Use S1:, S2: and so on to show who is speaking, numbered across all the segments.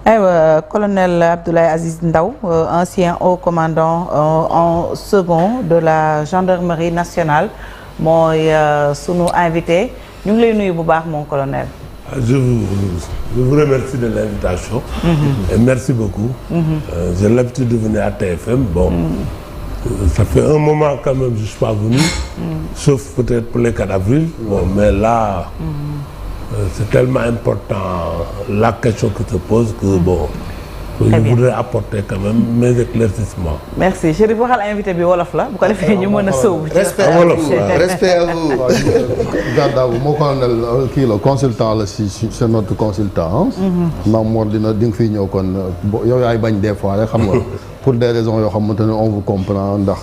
S1: aywa colonel Abdoulaye Aziz Ndao ancien haut commandant en second de la gendarmerie nationale mooy sunu invité ñu ngi lay nuyu bu baax mon colonel.
S2: Je vous remercie de l'invitation. Et merci beaucoup. J'ai l'habitude de venir à TFM. Bon, ça fait un moment quand même je suis pas venu, sauf peut-être pour les 4 avril. Bon, mais là, c'est tellement important la question que tu poses que bon, je voudrais apporter quand même mes éclaircissements.
S1: Merci Chérif waxal invité bi wolof la bu ko defee ñu mën a sóobu.
S3: respect à vous respect à vous. Gandaaw moo colonel kii la consultant la si c'est notre consultant. maam Mor di nga fi ñëw kon yow yaay bañ des fois rek xam nga pour des raisons yoo xamante ne on vous comprend ndax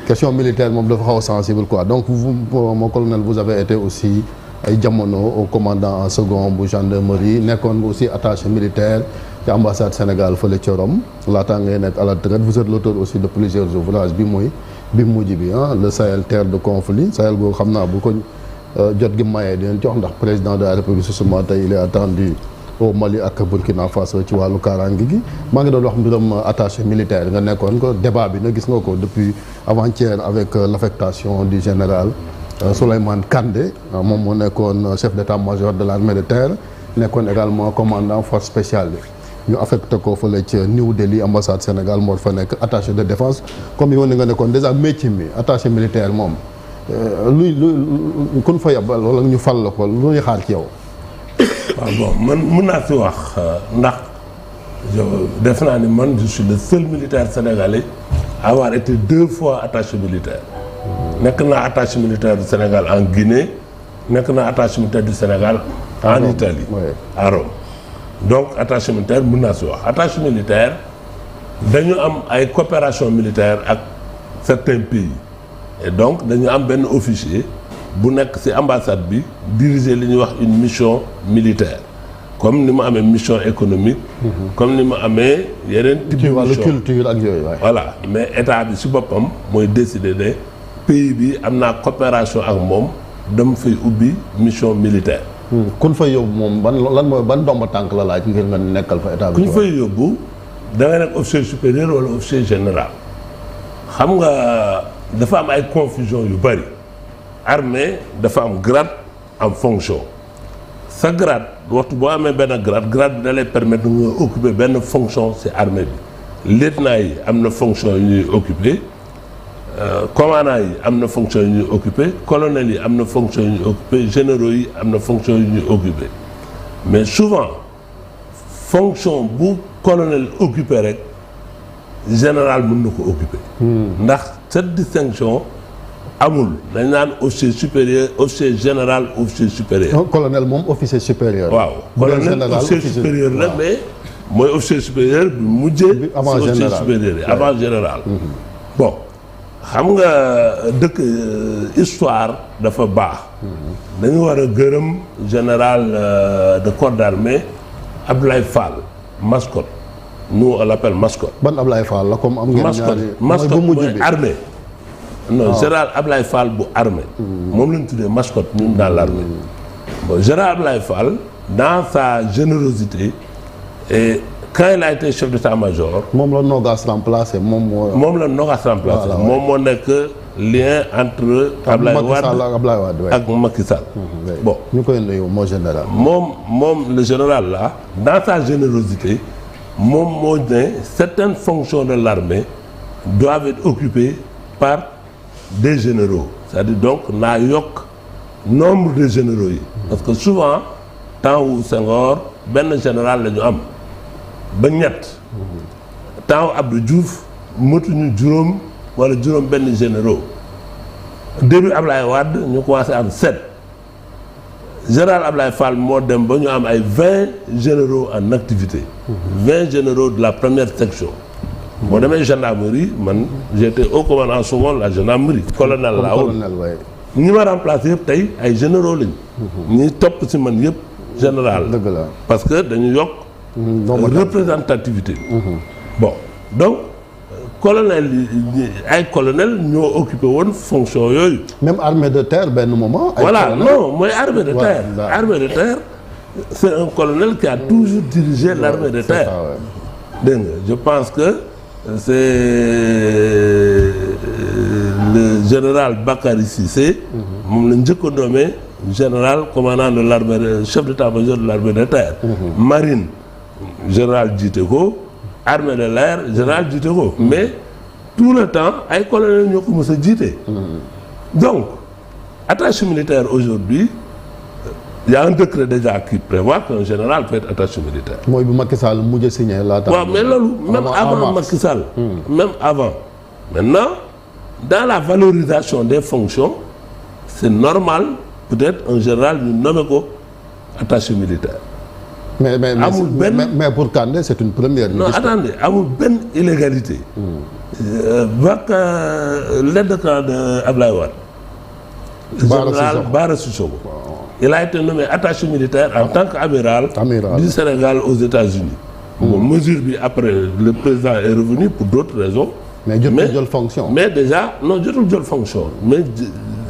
S3: question militaire moom dafa xaw a sensible quoi donc vous mon colonel vous avez été aussi ay jamono au commandant en second bu gendarmerie nekkoon aussi attaché militaire. ci ambassade Sénégal fële ca Rome laataa ngay nekk à la retraite vous êtes l'auteur aussi de plusieurs ouvrages bi mujj bi le Sahel terre de conflit Sahel boobu xam naa bu ko jot gi mayee dinañ jox ndax président de la République justement tey il est attendu au Mali ak Burkina Faso ci wàllu kaaraange gi maa ngi doon wax mbiram attaché militaire nga nekkoon ko débat bi na gis nga ko depuis avant-hier avec l'affectation du général Souleymane Kandé moom moo nekkoon chef d'état-major de l'armée de terre nekkoon également commandant force spéciale ñu affecté ko fële ca New Delhi ambassade Sénégal moo fa nekk attaché de défense comme yow ni nga nekkoon déjà métier mi attaché militaire moom luy kun fa yabal wala ñu fal la ko lu ñuy xaar ci yow.
S2: waaw bon man mën naa si wax ndax def naa ni man je suis le seul militaire sénégalais à avoir été 2 fois attaché militaire. nekk naa attaché militaire du Sénégal en Guinée nekk naa attaché militaire du Sénégal en Italie à Rome. donc attaché militaire mën naa si wax attaché militaire dañu am ay coopération militaire ak certains pays et donc dañu am benn officier bu nekk ci ambassade bi diriger li ñuy wax une mission militaire comme ni mu amee mission économique comme ni mu amee yeneen type de mission
S3: culture ak yooyu
S2: voilà mais état bi ci boppam mooy décider ne pays bi am naa coopération ak moom dama fay ubbi mission militaire.
S3: kun fay yóbbu moom lan mooy ban ndomba tànk la laaj ngir nga nekkal fa état bi.
S2: ku ñu fay yóbbu da nga nekk officier supérieur wala officier général xam nga dafa am ay confusion yu bari armée dafa am grade am fonction sa grade waxtu boo amee benn grade bi da lay permettre nga occuper benn fonction ci armée bi lieutenant yi am na fonction yu ñuy occuper. commandant yi am na fonction yu ñuy occupé colonel yi am na fonction yu ñuy occupé généraux yi am na fonction yu ñuy occupé mais souvent fonction bu colonel occupé rek général mën na ko occupé ndax cette distinction amul dañ naan officier supérieur officier général officier supérieur
S3: colonel moom officier supérieur
S2: waaw colonel officier supérieur la mais mooy officier supérieur bi mujjee
S3: avant
S2: officier supérieur yi avant général bon xam nga dëkk histoire dafa baax dañu war a gërëm général de corps d'armée Abdoulaye Fall Mascotte nous on l'appelle Mascotte.
S3: ban Abdoulaye Fall la comme am ngeen ñaari
S2: Mascotte mooy armée non général Abdoulaye Fall bu armée moom lañu tuddee Mascotte ñun dans l'armée bon général Abdoulaye Fall dans sa générosité et quand il a été chef d'état-major.
S3: moom la Nogas remplacé
S2: moom la Nogas remplacé. moom moo nekk lien entre. Ablaye Wade ak Macky Sall. bon
S3: ñu koy nuyu moo général.
S2: moom le général là dans sa générosité moom moo ne certaines fonctions de l'armée doivent être occupées par des généraux c'est-à-dire donc naa yokk nombre de généraux yi. parce que souvent temps wu Senghor benn général la ñu am. ba ñett temps Abdou Diouf motuñu juróom wala juróom benn généraux début Ablaye Wade ñu commencé am 7 général Ablaye Fall moo dem ba ñu am ay 20 généraux en activité 20 généraux de la première section boo demee gendarmerie man j'étais au commandant souvent la gendarmerie colonel laa woon ñi ma remplacé yëpp tey ay généraux lañu ñi topp ci man yëpp général
S3: dëgg la
S2: parce que dañu yokk représentativité bon donc colonel yi ay colonel ñoo occupé woon fonction yooyu
S3: même armée de terre benn moment
S2: voilà non mooy armée de terre armée de terre c'est un colonel qui a toujours dirigé l'armée de terre. Dégg nga je pense que c'est le général Bakary Cissé. moom la njëkk a nommé général commandant de l'armée chef d'état-major de l'armée de terre. marine général jiite ko armée de l'air général jiite ko mais tout le temps ay colonel ñoo ko mës a jiite. donc attaché militaire aujourd'hui il y a un décret déjà qui prévoit qu'un général peut être attaché militaire.
S3: mooy bu Macky Sall mujj signé laata.
S2: waaw mais loolu même avant Macky Sall. même avant. maintenant dans la valorisation des fonctions c'est normal peut-être un général ñu nommé ko attaché militaire.
S3: mais pour Kandé c'est une première.
S2: non attendez amul benn illégalité. l'aide de camp de Ablaye Wade. général Bara Sissoko. il a été nommé attaché militaire en tant qu'amiral du Sénégal aux États-Unis. Bon, mesure bi après le président est revenu pour d'autres raisons.
S3: mais jotul jël fonction.
S2: mais déjà non jotul jël fonction mais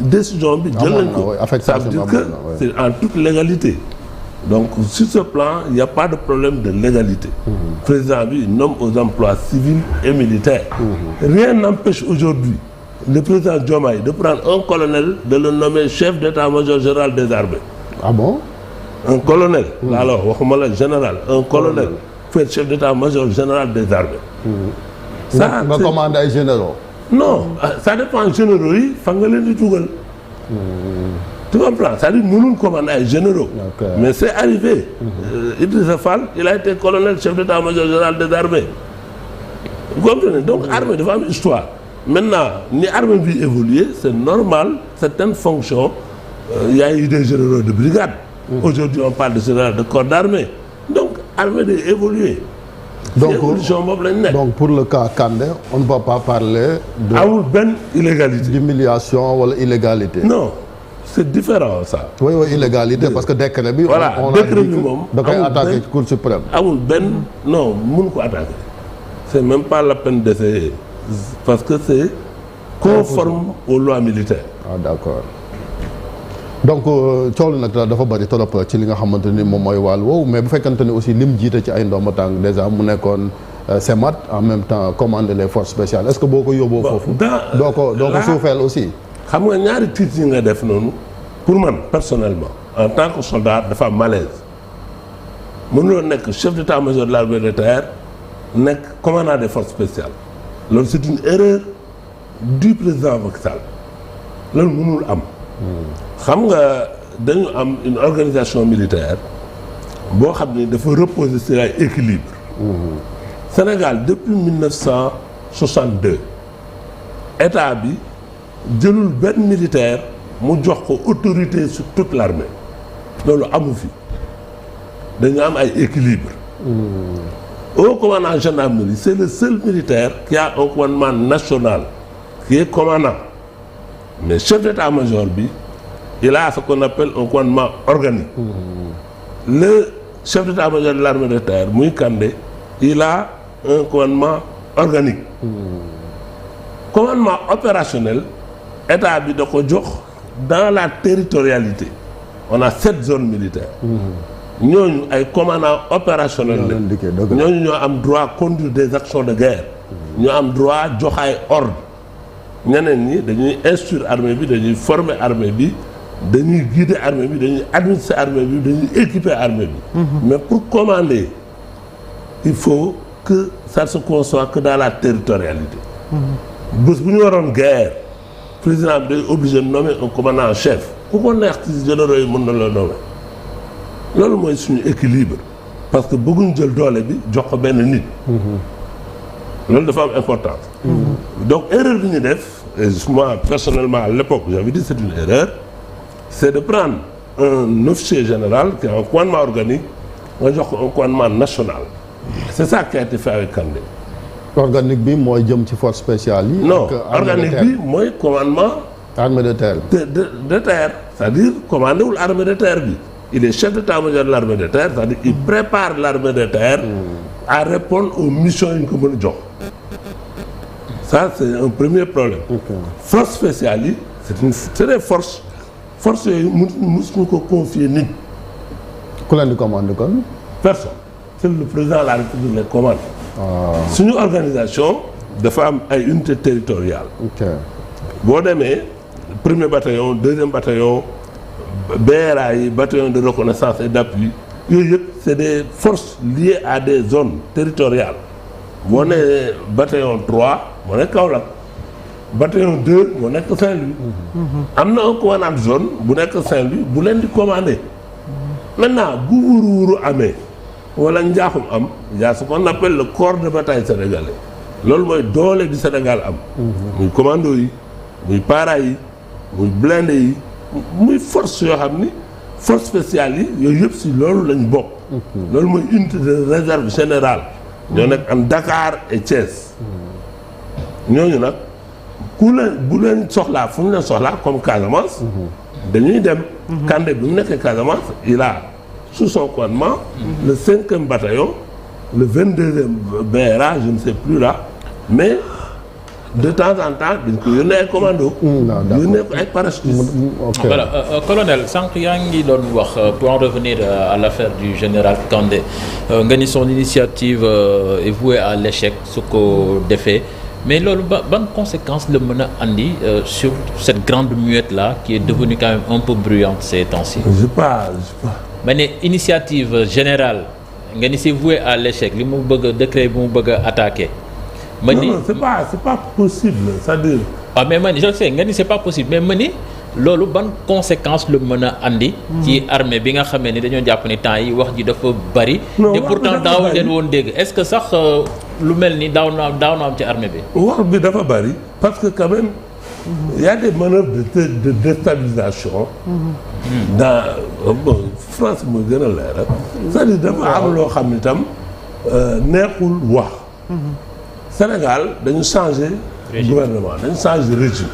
S2: décision bi jël nañ ko. ça veut dire que c'est en toute légalité. donc sur ce plan il n'y a pas de problème de légalité. président bi nomme aux emplois civils et militaires. rien n'empêche aujourd'hui le président Diomaye de prendre un colonel de le nommer chef d'état-major général des armées.
S3: ah bon.
S2: un colonel. alors waxuma la général un colonel. peut être chef d'état-major général des armées. ça
S3: nga commande ay généraux.
S2: non ça dépend généraux yi fan nga leen di dugal. tu comprends c'est-à-dire mënul commander ay généraux. mais c'est arrivé. Idrissa Fall il a été colonel chef d'état-major général des armées. vous comprenez donc armée dafa am histoire. maintenant ni armée bi évoluer c'est normal certaines fonctions il y a eu des généraux de brigade. aujourd'hui on parle de général de corps d'armée. donc armée day évoluer. donc évolution boobu lañ nekk.
S3: donc pour le cas Kandé on ne va pas parler de.
S2: amul benn illégalité.
S3: d'humiliation wala illégalité.
S2: non c'est différent ça.
S3: oui illégalité parce que décret bi.
S2: voilà décret bi moom
S3: da koy attaquer Cour suprême.
S2: amul benn non mun ko attaquer. c'est même pas la peine d'essayer parce que c'est conforme aux lois militaires.
S3: ah d'accord. donc coow li nag dafa bari trop ci li nga xamante ni moom mooy wàll woowu mais bu fekkante ni aussi lim jiite ci ay ndomba tànk déjà mu nekkoon CEMAT en même temps commander les forces spéciales est-ce que boo ko yóbboo foofu. doo ko suufeel aussi.
S2: xam nga ñaari titres yi nga def noonu pour man personnellement en tant que soldat dafa am malaise mënuloo nekk chef d'état-major de l'armée de terre nekk commandant des forces spéciales loolu c'est une erreur du président Macky Sall loolu mënul am. xam nga dañu am une organisation militaire boo xam ni dafa reposer sur ay équilibre. Sénégal depuis 1962 état bi jëlul benn militaire mu jox ko autorité sur toute l'armée loolu amu fi dañu am ay équilibre. au commandant gendarmerie c'est le seul militaire qui a un commandement national qui est commandant mais chef d'état-major bi il a ce qu'on appelle un commandement organique. Le chef d'état-major de l'armée de terre muy Kandé il a un commandement organique. commandement opérationnel état bi da ko jox dans la territorialité on a 7 zones militaires. ñooñu ay commandants opérationnels la ñooñu ñoo am droit conduire des actions de guerre. ñoo am droit jox ay ordre ñeneen ñi dañuy instruire armée bi dañuy former armée bi. dañuy guider armée bi dañuy administrer armée bi dañuy équiper armée bi. mais pour commander il faut que ça se conçoit que dans la territorialité. bés bu ñu waroon guerre président bi day obligé de nommer un commandant en chef ku ko neex ci généraux yi mën na la nommer loolu mooy suñu équilibre parce que bëgguñ jël doole bi jox ko benn nit. loolu dafa am importance. donc erreur bi ñu def et moi personnellement à l'époque j'avais dit c'est une erreur. c'est de prendre un officier général qui a un commandement organique nga jox ko un commandement national. c'est ça qui a été fait avec Kandé.
S3: organique bi mooy jëm ci force spéciale yi.
S2: non organique bi mooy commandement.
S3: armée de terre
S2: de terre c'est-à-dire commandé wul armée de terre bi. il est chef d'état-major de l'armée de terre c'est-à-dire il prépare l'armée de terre. à répondre aux missions yi ñu ko mën a jox. ça c'est un premier problème. force spéciale yi c'est des forces. force yooyu mësuñu ko confier nit.
S3: ku leen di commande kon.
S2: personne c'est le président de la République les commande. suñu organisation dafa am ay unités territoriales.
S3: ok
S2: boo demee premier bataillon deuxième bataillon BRA yi bataillon de reconnaissance et d'appui yooyu yëpp c'est des forces liées à des zones territoriales boo nee bataillon 3 moo nekk Kaolack bataillon 2 moo nekk Saint-Louis. am na un commandant zone bu nekk Saint-Louis bu leen di commander. maintenant bu wuuru amee wala njaaxum am y a ce qu'on appelle le corps de bataille sénégalais loolu mooy doole di Sénégal am. muy commando yi muy para yi muy blindé yi muy force yoo xam ni force spéciale yi yooyu yëpp si loolu lañ bokk. loolu mooy unité de réserve générale. ñoo nekk en Dakar et Thiès. ñooñu nag ku leen bu leen soxlaa fu ñu leen soxlaa comme Casamance. dañuy dem. Kandé bi mu nekkee Casamance il a sous son commandement le 5e bataillon le 22e BRA je ne sais plus là mais de temps en temps dañ ko yónnee ay commando. yónnee ko ay parachutistes.
S4: voilà colonel sànq yaa ngi doon wax pour en revenir à l'affaire du général Kandé nga ni son initiative est vouée à l'échec su ko defee. mais loolu ban conséquence la mën a andi sur cette grande muette là qui est devenue quand même un peu bruyante ces temps-ci.
S2: je sais pas.
S4: ma ne initiative générale nga ni c'est voué à l'échec li mu bëgg a décret bi mu bëgg a attaquer. ma ni
S2: non c'est pas possible c'est-à-dire.
S4: waaw mais ma ni je sais nga ni c'est pas possible mais ma ni loolu ban conséquence la mën a andi. ci armée bi nga xamee ni dañoo jàpp ni temps yi wax ji dafa bari.
S2: non
S4: et pourtant daawul leen woon dégg est-ce que sax lu mel ni daaw na am ci armée bi.
S2: wax bi dafa bari parce que quand même il y a des manœuvres de déstabilisation. dans bon France mooy gën a leer c'est-à-dire dafa am loo xam ni tam neexul wax. Sénégal dañu changer gouvernement dañu changer régime.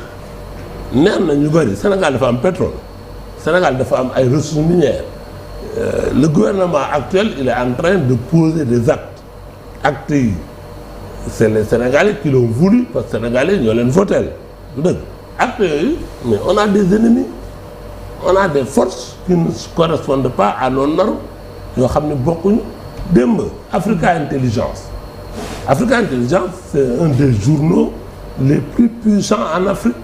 S2: neex na ñu bëri Sénégal dafa am pétrole Sénégal dafa am ay ressources minières le gouvernement actuel il est en train de poser des actes yi c'est les Sénégalais qui l'ont voulu parce que Sénégalais ñoo leen votel du dëgg actes yooyu mais on a des ennemis on a des forces qui ne correspondent pas à nos normes yoo xam ne bokkuñu démb Africa Intelligence c'est un des journaux les plus puissants en Afrique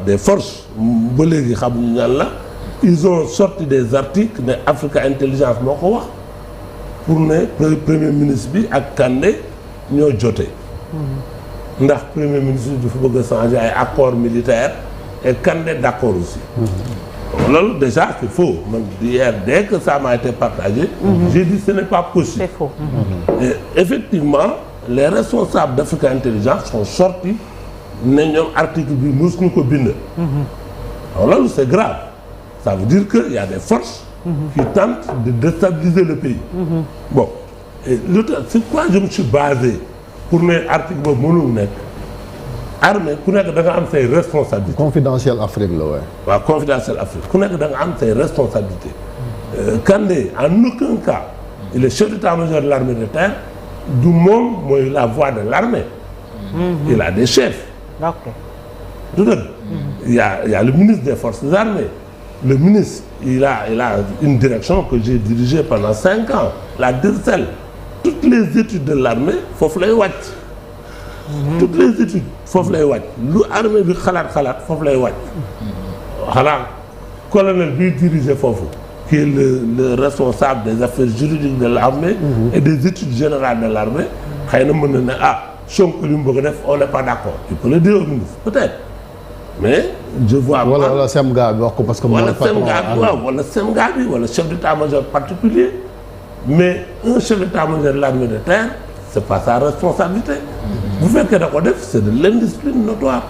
S2: des forces ba léegi xamuñu ñan la ils ont sorti des articles ne Africa Intelligence moo ko wax pour ne premier ministre bi ak Kandé ñoo jotee ndax premier ministre bi dafa bëgg a changer ay accords militaires et Kandé d'accord aussi loolu déjà c'est faux man hier dès que ça m'a été partagé j'ai dit ce n'est pas possible
S1: c'est faux
S2: et effectivement les responsables d'Africa Intelligence sont sortis ne ñoom article bi mosuñu ko bind. alors loolu c'est grave ça veut dire que y a des forces. qui tentent de déstabiliser le pays. bon et c'est quoi je me suis basé pour ne article boobu mënul nekk armée ku nekk da nga am say responsabilités.
S3: confidentiel Afrique la waaye.
S2: waaw confidentiel Afrique ku nekk da nga am say responsabilités. Kandé en aucun cas il est chef d'état-major de l'armée de terre du moom mooy la voix de l'armée. il a des chefs.
S1: ok.
S2: du dëgg. il y a le ministre des forces armées. le ministre il a une direction que j'ai dirigée pendant 5 ans la DIRCEL. toutes les études de l'armée foofu lay wàcc. toutes les études foofu lay wàcc lu armée bi xalaat foofu lay wàcc. xanaa colonel biy diriger foofu. qui est le responsable des affaires juridiques de l'armée. et des études générales de l'armée. xëy na mën na ne Sonko li mu bëgg a def on n'est pas d'accord tu peux le dire au ministre peut-être mais je vois.
S3: wala SEMGA bi wax ko parce que.
S2: wala SEMGA bi wala chef d'état-major particulier mais un chef d'état-major de l'armée de terre c'est pas sa responsabilité. bu fekkee da ko def c'est de l'indiscipline notoire.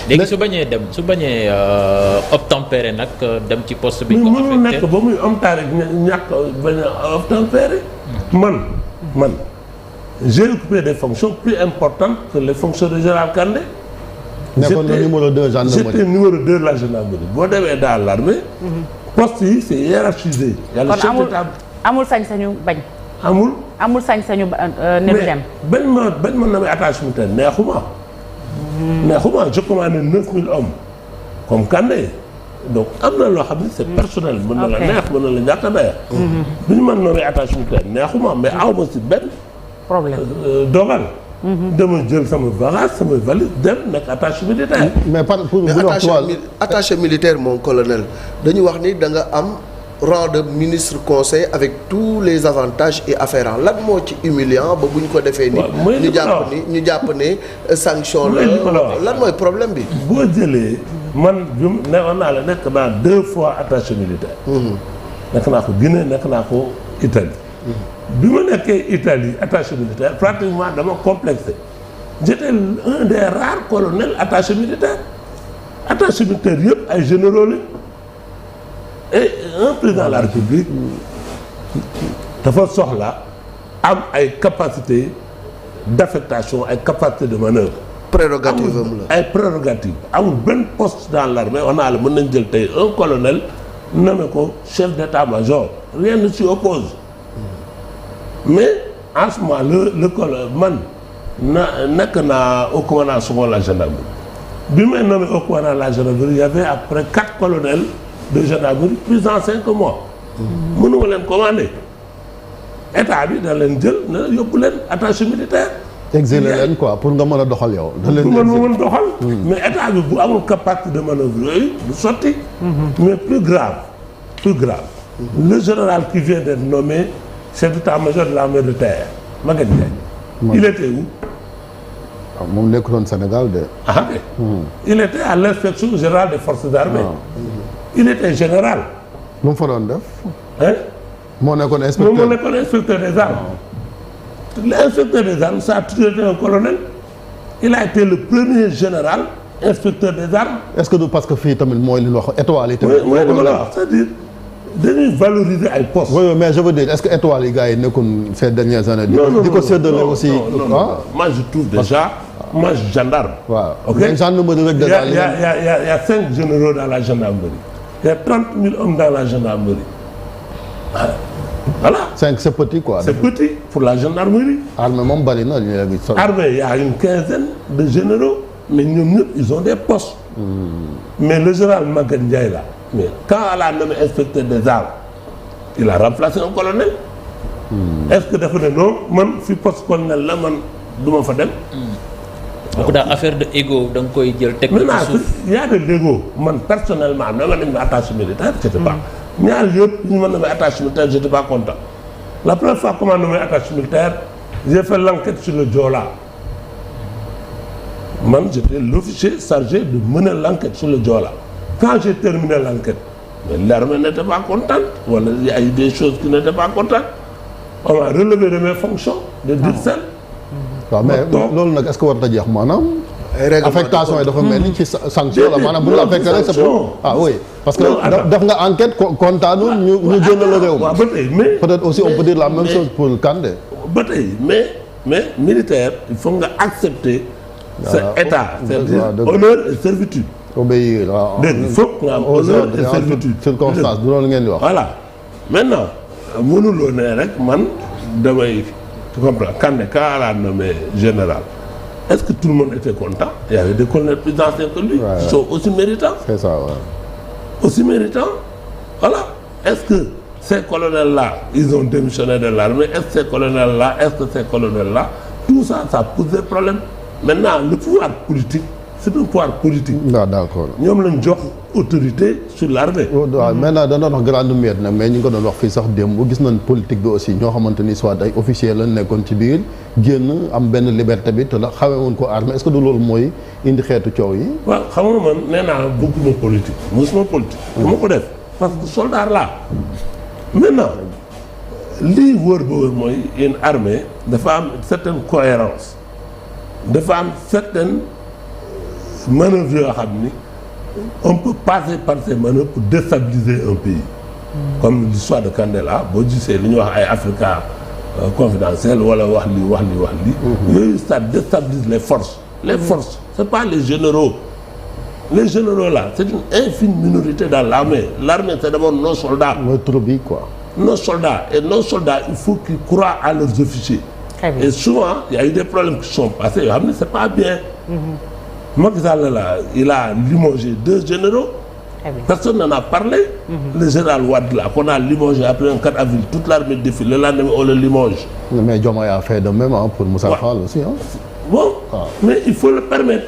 S4: léegi su bañee obtempérer nag dem ci poste bi.
S2: ko affecté mais nekk ba muy obtempérer ñàkk bañ a obtempérer. man. j'ai occupé des fonctions plus importantes que les fonctions de général Kandé.
S3: nekkoon na numéro 2 gendarmerie.
S2: j'étais numéro 2 de la gendarmerie boo demee dans l'armée. poste yi c'est hiérarchisé. yàlla chef d'état
S1: amul sañ-sañu bañ. amul sañ-sañu ne du dem. bañ ma
S2: namee attache militaire neexuma. je commandais 9000 hommes comme Kandé donc am na loo xam ne c'est personnel. mën na la neex mën na la ñàkk a neex. bi ñu mën nommé attaché militaire neexuma mais aw ma si benn.
S1: problème
S2: dogal. dama jël sama bagage sama valise dem nekk attaché militaire.
S3: mais
S5: attaché militaire mon colonel dañu wax ni da nga am rang de ministre conseil avec tous les avantages et afférents lan moo ci humiliant ba bu ñu ko defee ni ñu jàpp ne sanction la lan mooy problème bi.
S2: boo jëlee man bi ne woon naa la nekk naa 2 fois attaché militaire. nekk naa ko Guinée nekk naa ko Italie. bi ma nekkee Italie attaché militaire pratiquement dama complexé j'étais un des rares colonels attaché militaire yëpp ay généraux la et un président de la République dafa soxla am ay capacité d'affectation ay capacité de manœuvre.
S5: prérogative am la
S2: ay prérogative amul benn poste dans l'armée wax naa la mën nañ jël tey un colonel nommé ko chef d'état-major rien ne s'y oppose. mais en ce moment le colonel man nekk naa au commandant second la gendarmerie bi may nommé au commandant la gendarmerie il y avait après 4 colonels de gendarmerie plus en 5 mois. mënuma leen commander état bi da leen jël na yóbbu leen attaché militaire.
S3: exilé leen quoi pour nga mën a doxal yow. da leen
S2: pour mën doxal. mais état bi bu amul capacité de manœuvre yooyu du sotti. mais plus grave le général qui vient d'être nommé chef d'état-major de l'armée de terre Maguette Ndiaye. il était où.
S3: moom nekkuloon Sénégal de.
S2: ah ok. il était à l'inspection générale des forces armées. il était général.
S3: lu mu fa doon def.
S2: hein.
S3: moo nekkoon inspecteur
S2: moo nekkoon inspecteur des armes. l'inspecteur des armes ça a toujours été un colonel. il a été le premier général inspecteur des armes.
S3: est-ce que du parce que fii tamit mooy li ñu wax étoile yi tamit.
S2: mooy li ma la wax c'est-à-dire dañuy valoriser ay postes.
S3: oui mais je veux dire est-ce que étoile yi gars yi nekkoon ces dernières années.
S2: non
S3: di ko séddale aussi.
S2: non moi je trouve déjà. moi je suis gendarme.
S3: waaw
S2: ok
S3: mais gendarmerie rek.
S2: il y a 5 généraux dans la gendarmerie. il y a 30 000 hommes dans la gendarmerie. voilà.
S3: 5 c'est petit quoi.
S2: c'est petit pour la gendarmerie.
S3: armée moom bari na ñu léegi.
S2: armée il y a une quinzaine de généraux mais ñoom ñëpp ils ont des postes. mais le général Maguette Ndiaye là mais quand elle a nommé inspecteur des armes il a remplacé un colonel. est-ce que dafa ne non man fi poste colonel la man du ma fa dem.
S4: donc daal affaire de égo da nga koy jël teg ko ci suuf.
S2: il y a de l'ego man personnellement dama dem attaché militaire j'étais pas ñaar yëpp ñu mën na may attaché militaire j'étais pas content la première fois comment nommé attaché militaire j'ai fait l'enquête sur le Joola man j'étais l'officier chargé de mener l'enquête sur le Joola quand j'ai terminé l'enquête mais l'armée n'était pas contente wala il y a eu des choses qui n'étaient pas contentes on m'a relevé de mes fonctions de DIRCEL.
S3: waaw mais loolu nag est-ce que war na jeex maanaam. affectation yi dafa mel ni ci sanction la maanaam bu la affecté rek c'est pour ah oui parce que def nga enquête kontaanul ñu génn la réew mi.
S2: waaw ba tey mais
S3: peut-être aussi on peut dire la même chose pour Kandé.
S2: ba tey mais militaire il faut nga accepter. sa état c'est-à-dire honneur et servitude.
S3: obéir waaw.
S2: dégg nga il faut nga am honneur et servitude.
S3: circonstance du loolu ngeen di wax.
S2: voilà maintenant mënuloo ne rek man damay. tu comprends Kandé quand elle a nommé général est-ce que tout le monde était content? Il y avait des colonels plus anciens que lui. Qui sont aussi méritants.
S3: C'est ça, ouais.
S2: Aussi méritants. Voilà. Est-ce que ces colonels-là, ils ont démissionné de l'armée? Est-ce que ces colonels-là, tout ça, ça pose des problèmes. Maintenant, le pouvoir politique, c'est un pouvoir politique.
S3: waaw d'accord.
S2: ñoom lañ jox autorité sur l'armée.
S3: waaw maintenant da doon wax grande muette nag mais ñu ngi ko doon wax fii sax démb gis nañ politique bi aussi ñoo xamante ni soit ay officiers lañ nekkoon ci biir génn am benn liberté bi te la xawee woon ko armée est-ce que du loolu mooy indi xeetu coow yi.
S2: waaw xam nga man nee naa bëgguma politique mosuma politique. dama ko def parce que soldat laa. maintenant lii wër ba wër mooy une armée dafa am certaine cohérence dafa am certaine manœuvre yoo xam ni on peut passer par ces manœuvres pour déstabiliser un pays. Comme l'histoire de Kandela boo gisee li ñuy wax ay Africa confidentiel wala wax li yooyu ça déstabilise les forces. Les forces c'est pas les généraux là c'est une infime minorité dans l'armée. L'armée c'est d'abord nos soldats.
S3: mooy troupe bi quoi.
S2: Nos soldats et nos soldats il faut qu'ils croient à leurs officiers. Et souvent il y a eu des problèmes qui sont passés yoo xam ne c'est pas bien. Macky Sall là il a limogé 2 généraux. Personne n'en a parlé. Le général Wade là, qu'on a limogé après un 4 avril, toute l'armée défile. Le lendemain, on le limoge.
S3: Mais Diomaye a fait de même pour Moussa Fall aussi.
S2: Bon, mais il faut le permettre.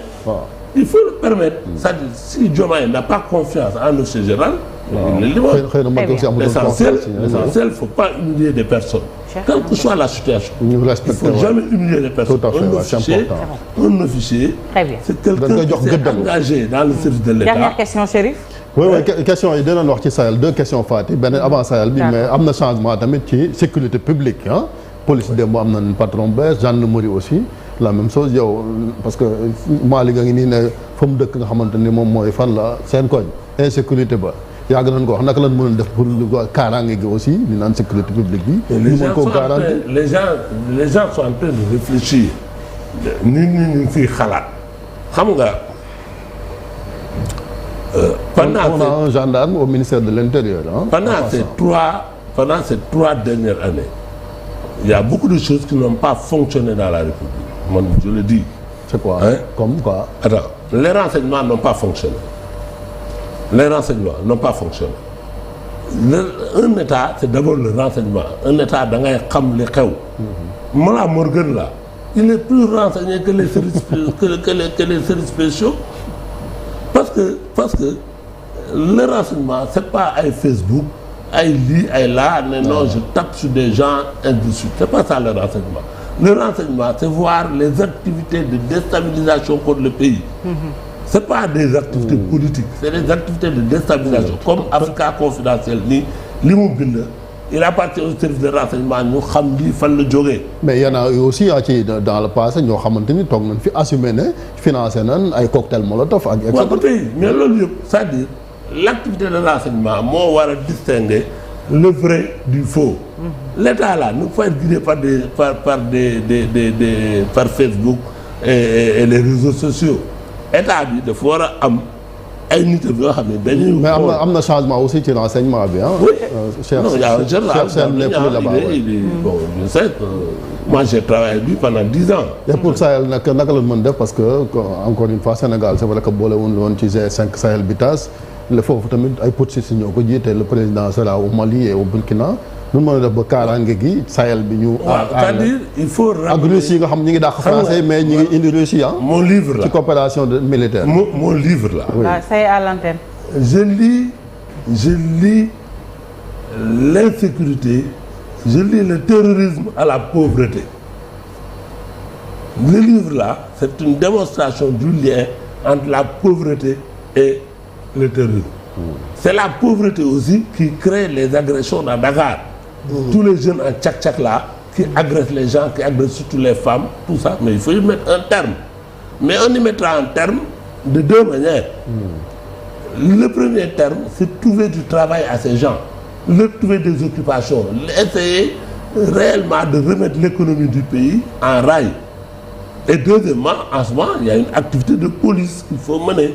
S2: Il faut le permettre. C'est-à-dire, si Diomaye n'a pas confiance en le général, il le limoge. L'essentiel, il ne faut pas humilier des personnes. Quelle que soit la situation, il ne faut jamais humilier les personnes. Un officier, c'est quelqu'un qui s'est engagé dans le service de l'État.
S1: Dernière question, Chérif.
S3: Oui, question yi dinañ wax ci Sahel 2 questions Fatick beneen avant Sahel bi mais am na changement tamit ci sécurité publique police démb am nañ patron bees gendarmerie aussi la même chose yow parce que Malick a ngi nii ne fa mu dëkk nga xamante ni moom mooy fan la seen koñ insécurité ba yàgg nañ ko wax naka lañ mën a def pour kaaraange gi aussi li naan sécurité publique bi.
S2: les gens sont en train de réfléchir. nit ñi ñu ngi fiy xalaat xam nga.
S3: On a un gendarme au ministère de l'Intérieur.
S2: Pendant ces 3 dernières années, il y a beaucoup de choses qui n'ont pas fonctionné dans la République. Moi, je le dis.
S3: C'est quoi? Comme quoi?
S2: Attends, les renseignements n'ont pas fonctionné. Un État, c'est d'abord le renseignement. Un État, da ngay xam li xew. Mollah Morgun là, il est plus renseigné que les services spéciaux. Parce que le renseignement c'est pas ay Facebook ay lii ay là non je tape sur des gens ainsi de suite c'est pas ça le renseignement c'est voir les activités de déstabilisation contre le pays c'est pas des activités politiques c'est des activités de déstabilisation comme Africa Confidentiel nii li mu bind il appartient au service de renseignement ñu xam lii fan la jógee.
S3: mais y en a eu aussi ci dans le passé ñoo xamante ni toog nañ fi assumé ne financé nañ ay cocktail molotov ak.
S2: waaw ba tey mais loolu yëpp c'est-à-dire l'activité de renseignement moo war a distinguer le vrai du faux. L'État là ne peut pas être guidé par Facebook et les réseaux sociaux État bi dafa war a am. ay nit yoo xam ne dañuy.
S3: mais am na changement aussi ci renseignement bi
S2: oui non y a un jeune là bon je sais que moi j'ai travaillé lui pendant 10 ans.
S3: et pour Sahel naka la mën def parce que encore une fois Sénégal c'est vrai que boole woon ci G5 Sahel bi tas le foofu tamit ay putschistes ñoo ko jiite le président sera au Mali et au Burkina. nu mën a def ba kaaraange gi Sahel bi ñu.
S2: c'est-à-dire il faut ramener
S3: ak Russie nga xam ñi ngi dàq français mais ñi ngi indi Russie
S2: mon livre là
S3: ci coopération militaire.
S2: mon livre là.
S1: oui ça y est à l'antenne.
S2: je lis l'insécurité je lis le terrorisme à la pauvreté. Le livre là c'est une démonstration du lien entre la pauvreté et le terrorisme. C'est la pauvreté aussi qui crée les agressions dans Dakar. Tous les jeunes en tchak-tchak là qui agressent les gens, qui agressent surtout les femmes, tout ça. Mais il faut y mettre un terme. Mais on y mettra un terme de 2 manières. Le premier terme, c'est trouver du travail à ces gens, leur trouver des occupations, essayer réellement de remettre l'économie du pays en rail. Et deuxièmement, en ce moment, il y a une activité de police qu'il faut mener.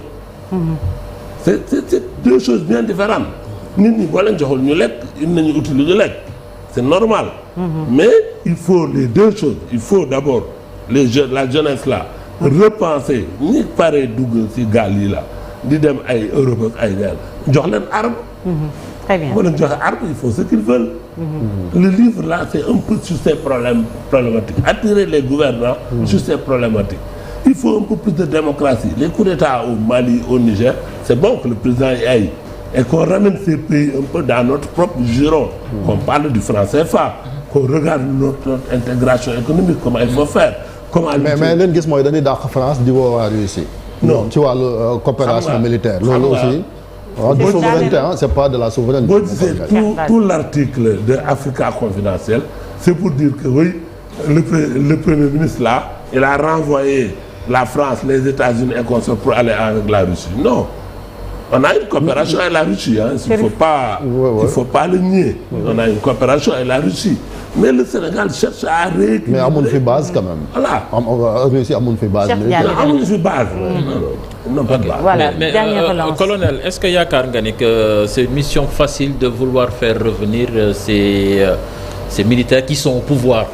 S2: C'est 2 choses bien différentes. Nit ñi boo leen joxul ñu lekk il nañu uti lu ñu lekk c'est normal. Mais il faut les 2 choses. Il faut d'abord la jeunesse là repenser ñi pare dugg ci gaal yi la di dem ay Europe ak ay ñaar jox leen arme.
S1: Très bien
S2: boo leen joxe arme il faut ce qu'ils veulent. Le livre là c'est un peu sur ces problématiques attirer les gouvernants sur ces problématiques. Il faut un peu plus de démocratie. Les coups d'État au Mali, au Niger, c'est bon que le président y aille et qu'on ramène ces pays un peu dans notre propre giron, qu'on parle du franc CFA, qu'on regarde notre intégration économique, comment il faut faire.
S3: mais leen gis mooy dañuy dàq France di woo waa Russie. non ci wàllu coopération militaire. loolu aussi. du souveraineté c'est pas de la souveraineté.
S2: boo gisee tout l'article de Africa Confidentiel, c'est pour dire que oui, le premier ministre là, il a renvoyé la France, les États-Unis et consorts pour aller avec la Russie. Non. On a une coopération avec la Russie. Il faut pas le nier. On a une coopération avec la Russie. Mais le Sénégal cherche à rééquilibrer.
S3: Mais amuñu fi base quand même.
S2: Voilà.
S3: Russie amuñu fi base.
S2: amuñu fi base. Non, pas de base.
S1: Voilà,
S4: mais colonel, est-ce que yaakaar nga ni que c'est une mission facile de vouloir faire revenir ces militaires qui sont au pouvoir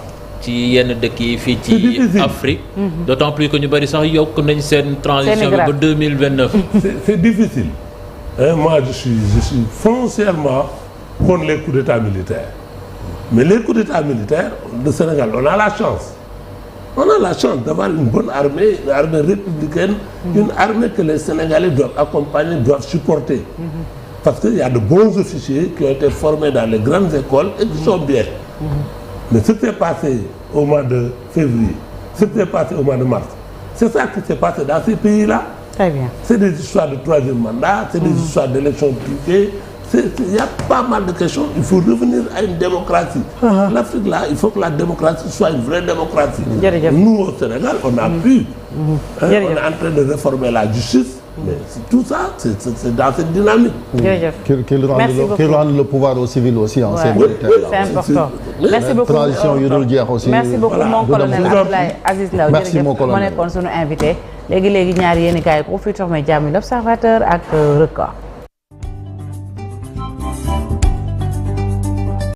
S4: ci yenn dëkk yi fii ci Afrique. D'autant plus que ñu bari sax yokk nañ seen transition bi ba 2029.
S2: C'est difficile. moi je suis foncièrement contre les coups d'État militaires. Mais les coups d'État militaires, le Sénégal, on a la chance. On a la chance d'avoir une bonne armée, une armée républicaine, une armée que les Sénégalais doivent accompagner, doivent supporter. Parce qu'il y a de bons officiers qui ont été formés dans les grandes écoles et qui sont bien. Mais ce qui s'est passé au mois de février, ce qui s'est passé au mois de mars, c'est ça qui s'est passé dans ces pays-là.
S1: Très bien.
S2: C'est des histoires de troisième mandat, c'est des histoires d'élections truquées. Il y a pas mal de questions. Il faut revenir à une démocratie. L'Afrique, là, il faut que la démocratie soit une vraie démocratie. Nous, au Sénégal, on a pu. On est en train de réformer la justice. Mais tout ça, c'est dans cette dynamique.
S3: Qu'il rende le pouvoir aux civils aussi, anciens militaires.
S1: C'est important. Merci beaucoup.
S3: Transition yu dul jeex aussi.
S1: Merci beaucoup mon colonel Abdoulaye Aziz Ndao.
S3: Merci mon colonel.
S1: moo nekkoon sunu invité. léegi ñaari yéen i kaay ko Futurs Médias L'Observateur ak Record.